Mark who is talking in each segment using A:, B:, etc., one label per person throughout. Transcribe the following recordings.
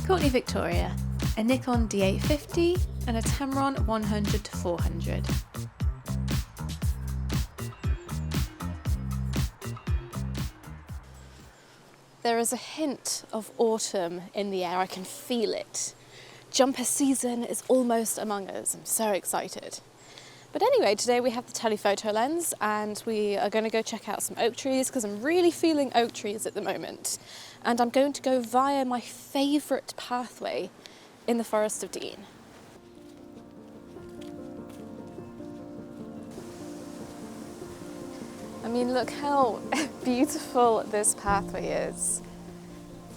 A: Courtney Victoria, a Nikon D850 and a Tamron 100-400. There is a hint of autumn in the air, I can feel it. Jumper season is almost among us, I'm so excited. But anyway, today we have the telephoto lens and we are going to go check out some oak trees because I'm really feeling oak trees at the moment. And I'm going to go via my favourite pathway in the Forest of Dean. I mean, look how beautiful this pathway is.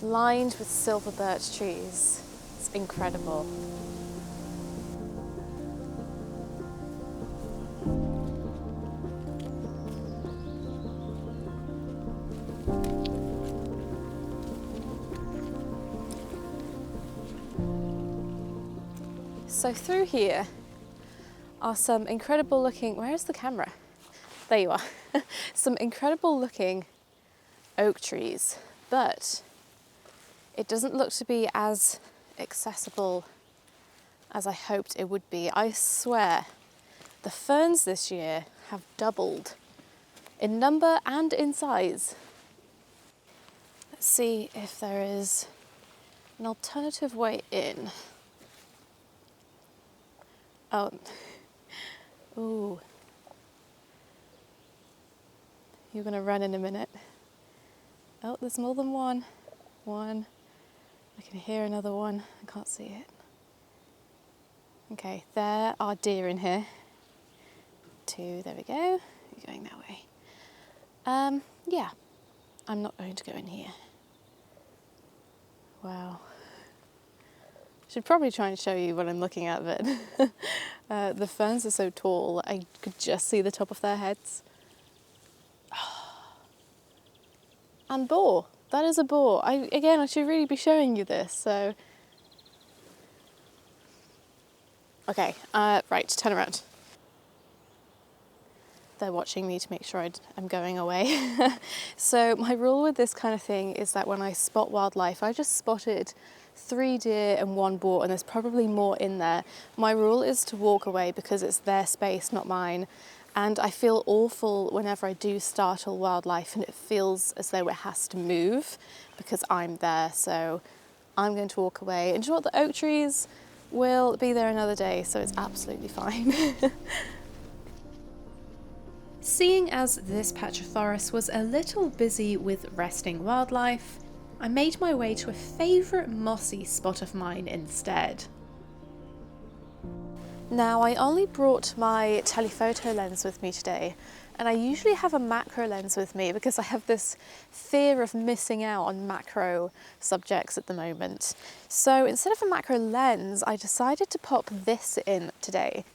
A: Lined with silver birch trees. It's incredible. So through here are some incredible looking, where is the camera? There you are. Some incredible looking oak trees, but it doesn't look to be as accessible as I hoped it would be. I swear, the ferns this year have doubled in number and in size. Let's see if there is an alternative way in. Oh, ooh. You're gonna run in a minute. Oh, there's more than one. One. I can hear another one. I can't see it. Okay, there are deer in here. Two, there we go. You're going that way. Yeah, I'm not going to go in here. Wow. Should probably try and show you what I'm looking at, but the ferns are so tall, I could just see the top of their heads. And boar. That is a boar. I should really be showing you this, so. Okay, right, turn around. They're watching me to make sure I'm going away. So my rule with this kind of thing is that when I spot wildlife, I just spotted 3 deer and 1 boar, and there's probably more in there. My rule is to walk away because it's their space, not mine. And I feel awful whenever I do startle wildlife and it feels as though it has to move because I'm there. So I'm going to walk away. And do you know what? The oak trees will be there another day, so it's absolutely fine. Seeing as this patch of forest was a little busy with resting wildlife, I made my way to a favourite mossy spot of mine instead. Now, I only brought my telephoto lens with me today, and I usually have a macro lens with me because I have this fear of missing out on macro subjects at the moment. So instead of a macro lens, I decided to pop this in today.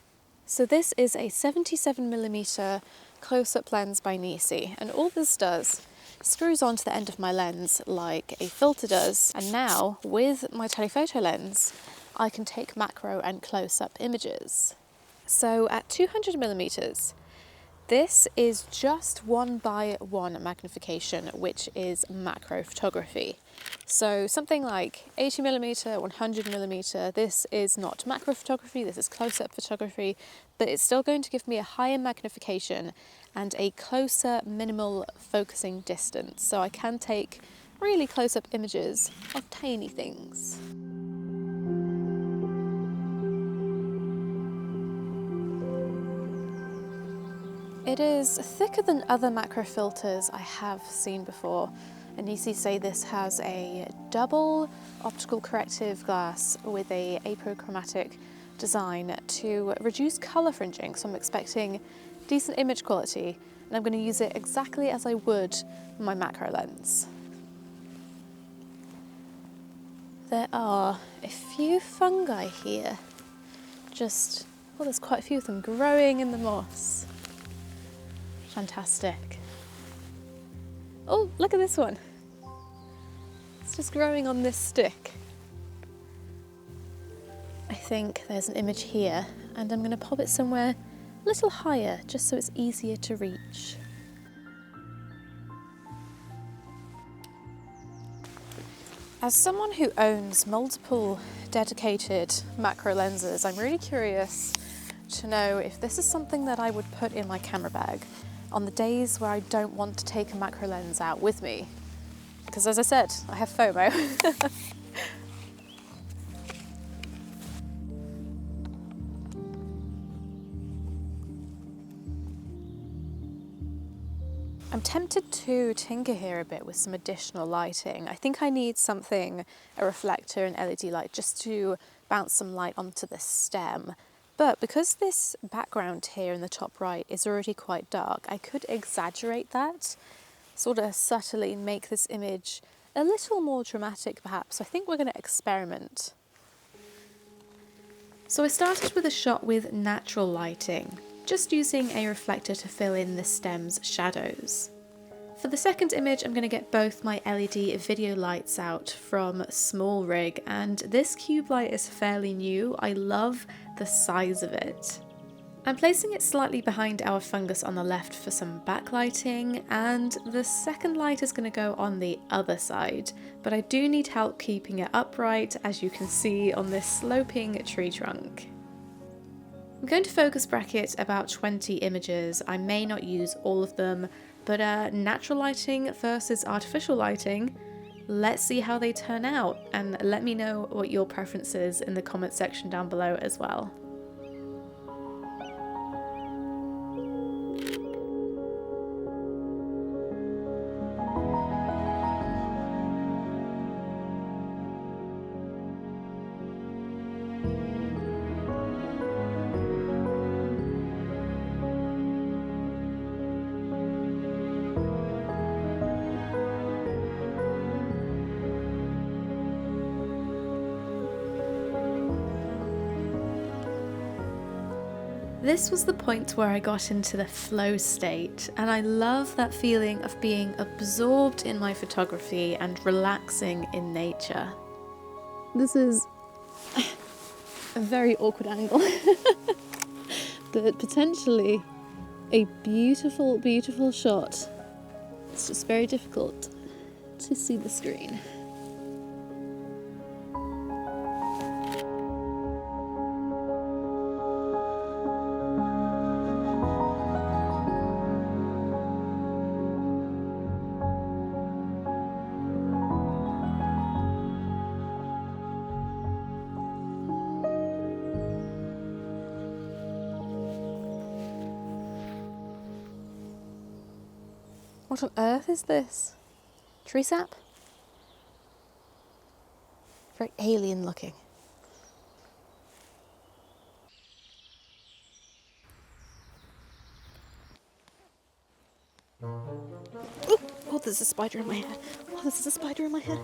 A: So this is a 77mm close-up lens by NiSi, and all this does screws onto the end of my lens like a filter does, and now with my telephoto lens I can take macro and close-up images. So at 200mm, this is just 1:1 magnification, which is macro photography. So something like 80mm, 100mm, this is not macro photography, this is close-up photography, but it's still going to give me a higher magnification and a closer minimal focusing distance. So I can take really close-up images of tiny things. It is thicker than other macro filters I have seen before. And NiSi say this has a double optical corrective glass with a apochromatic design to reduce colour fringing, so I'm expecting decent image quality, and I'm going to use it exactly as I would my macro lens. There are a few fungi here, well, there's quite a few of them growing in the moss. Fantastic. Oh, look at this one. It's just growing on this stick. I think there's an image here, and I'm going to pop it somewhere a little higher, just so it's easier to reach. As someone who owns multiple dedicated macro lenses, I'm really curious to know if this is something that I would put in my camera bag on the days where I don't want to take a macro lens out with me. Because as I said, I have FOMO. I'm tempted to tinker here a bit with some additional lighting. I think I need something, a reflector, an LED light, just to bounce some light onto the stem. But because this background here in the top right is already quite dark, I could exaggerate that, sort of subtly make this image a little more dramatic perhaps. I think we're going to experiment. So I started with a shot with natural lighting, just using a reflector to fill in the stem's shadows. For the second image, I'm going to get both my LED video lights out from Small Rig, and this cube light is fairly new. I love the size of it. I'm placing it slightly behind our fungus on the left for some backlighting, and the second light is going to go on the other side, but I do need help keeping it upright, as you can see on this sloping tree trunk. I'm going to focus bracket about 20 images. I may not use all of them, but natural lighting versus artificial lighting, let's see how they turn out, and let me know what your preference is in the comment section down below as well. This was the point where I got into the flow state, and I love that feeling of being absorbed in my photography and relaxing in nature. This is a very awkward angle, but potentially a beautiful, beautiful shot. It's just very difficult to see the screen. What on earth is this? Tree sap? Very alien looking. Oh, there's a spider in my hair. Oh, there's a spider in my hair.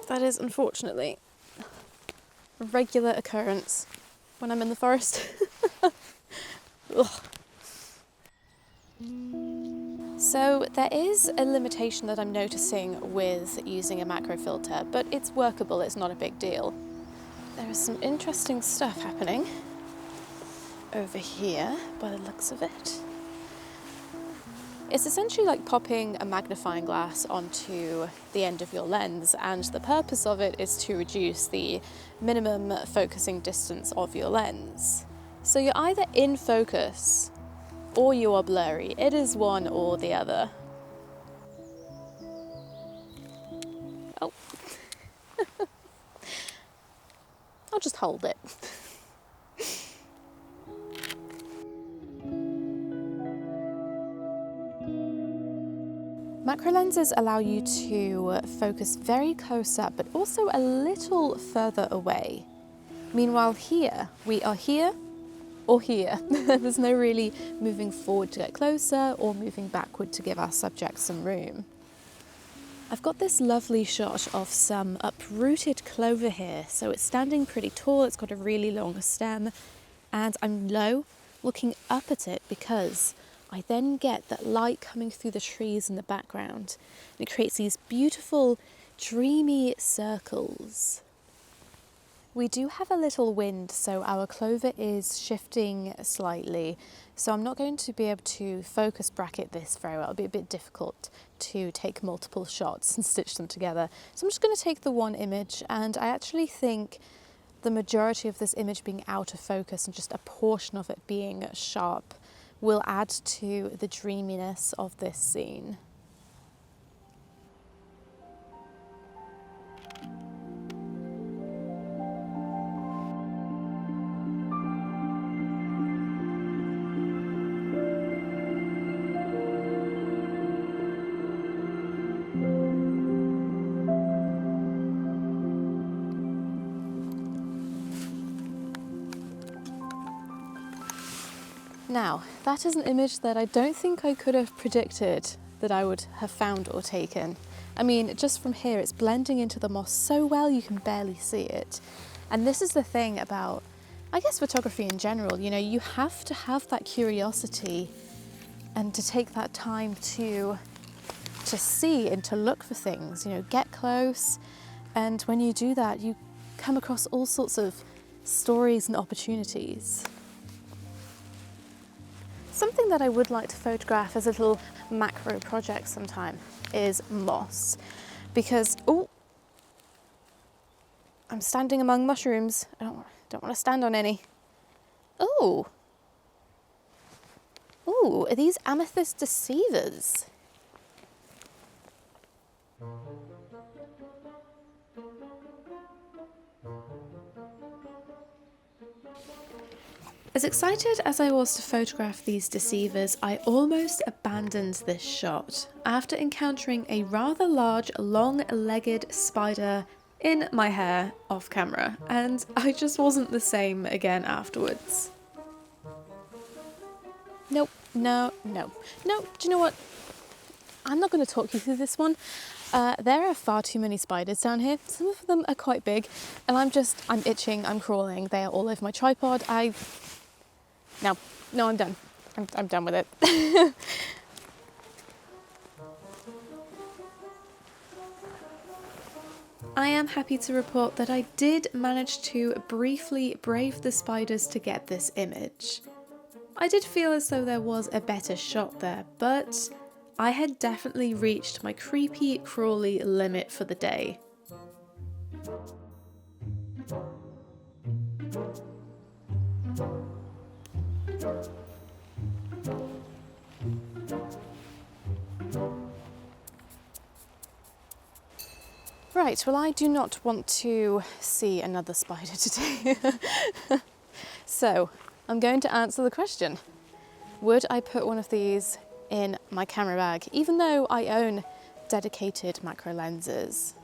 A: That is unfortunately a regular occurrence when I'm in the forest. So there is a limitation that I'm noticing with using a macro filter, but it's workable, it's not a big deal. There is some interesting stuff happening over here by the looks of it. It's essentially like popping a magnifying glass onto the end of your lens, and the purpose of it is to reduce the minimum focusing distance of your lens. So you're either in focus or you are blurry. It is one or the other. Oh. I'll just hold it. Macro lenses allow you to focus very close up, but also a little further away. Meanwhile here, we are here or here. There's no really moving forward to get closer or moving backward to give our subject some room. I've got this lovely shot of some uprooted clover here. So it's standing pretty tall, it's got a really long stem, and I'm low looking up at it because I then get that light coming through the trees in the background. And it creates these beautiful, dreamy circles. We do have a little wind, so our clover is shifting slightly. So I'm not going to be able to focus bracket this very well. It'll be a bit difficult to take multiple shots and stitch them together. So I'm just going to take the one image, and I actually think the majority of this image being out of focus and just a portion of it being sharp will add to the dreaminess of this scene. Now, that is an image that I don't think I could have predicted that I would have found or taken. I mean, just from here, it's blending into the moss so well you can barely see it. And this is the thing about, I guess, photography in general. You know, you have to have that curiosity and to take that time to see and to look for things, you know, get close. And when you do that, you come across all sorts of stories and opportunities. Something that I would like to photograph as a little macro project sometime is moss, because, oh, I'm standing among mushrooms. I don't want to stand on any. Oh, are these amethyst deceivers? As excited as I was to photograph these deceivers, I almost abandoned this shot after encountering a rather large, long-legged spider in my hair off camera, and I just wasn't the same again afterwards. Nope, no. Do you know what? I'm not going to talk you through this one. There are far too many spiders down here. Some of them are quite big, and I'm itching, I'm crawling. They are all over my tripod. No, I'm done. I'm done with it. I am happy to report that I did manage to briefly brave the spiders to get this image. I did feel as though there was a better shot there, but I had definitely reached my creepy, crawly limit for the day. Right, well, I do not want to see another spider today. So, I'm going to answer the question. Would I put one of these in my camera bag, even though I own dedicated macro lenses?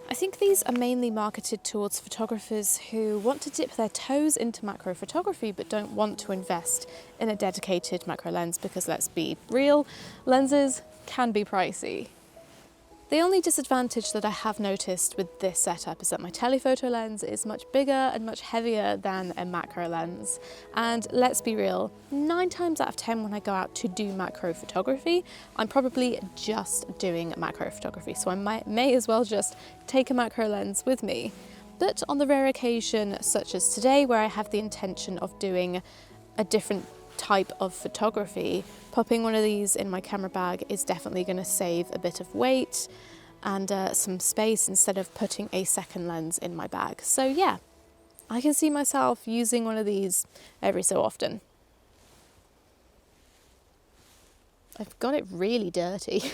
A: I think these are mainly marketed towards photographers who want to dip their toes into macro photography but don't want to invest in a dedicated macro lens because, let's be real, lenses can be pricey. The only disadvantage that I have noticed with this setup is that my telephoto lens is much bigger and much heavier than a macro lens. And let's be real, 9 times out of 10 when I go out to do macro photography, I'm probably just doing macro photography. So I may as well just take a macro lens with me. But on the rare occasion, such as today, where I have the intention of doing a different type of photography, popping one of these in my camera bag is definitely going to save a bit of weight and some space instead of putting a second lens in my bag. So yeah, I can see myself using one of these every so often. I've got it really dirty.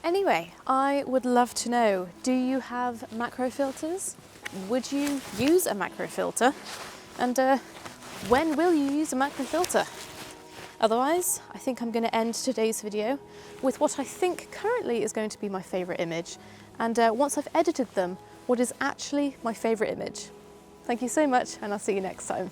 A: Anyway, I would love to know, do you have macro filters? Would you use a macro filter? And when will you use a macro filter? Otherwise, I think I'm going to end today's video with what I think currently is going to be my favourite image, and once I've edited them, what is actually my favourite image. Thank you so much, and I'll see you next time.